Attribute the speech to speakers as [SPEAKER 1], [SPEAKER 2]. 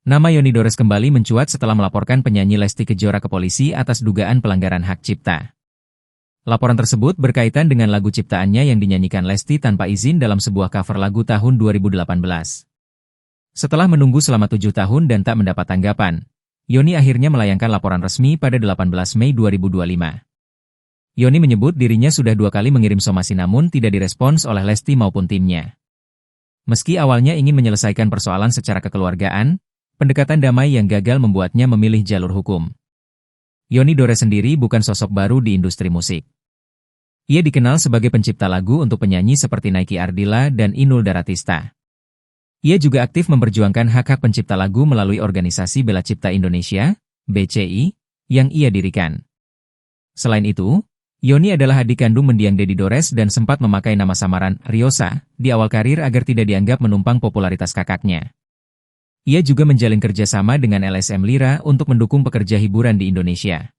[SPEAKER 1] Nama Yoni Dores kembali mencuat setelah melaporkan penyanyi Lesti Kejora ke polisi atas dugaan pelanggaran hak cipta. Laporan tersebut berkaitan dengan lagu ciptaannya yang dinyanyikan Lesti tanpa izin dalam sebuah cover lagu tahun 2018. Setelah menunggu selama 7 tahun dan tak mendapat tanggapan, Yoni akhirnya melayangkan laporan resmi pada 18 Mei 2025. Yoni menyebut dirinya sudah 2 kali mengirim somasi namun tidak direspons oleh Lesti maupun timnya. Meski awalnya ingin menyelesaikan persoalan secara kekeluargaan, pendekatan damai yang gagal membuatnya memilih jalur hukum. Yoni Dores sendiri bukan sosok baru di industri musik. Ia dikenal sebagai pencipta lagu untuk penyanyi seperti Nike Ardilla dan Inul Daratista. Ia juga aktif memperjuangkan hak-hak pencipta lagu melalui organisasi Bela Cipta Indonesia, BCI, yang ia dirikan. Selain itu, Yoni adalah adik kandung mendiang Dedi Dores dan sempat memakai nama samaran Ryosa di awal karir agar tidak dianggap menumpang popularitas kakaknya. Ia juga menjalin kerjasama dengan LSM Lira untuk mendukung pekerja hiburan di Indonesia.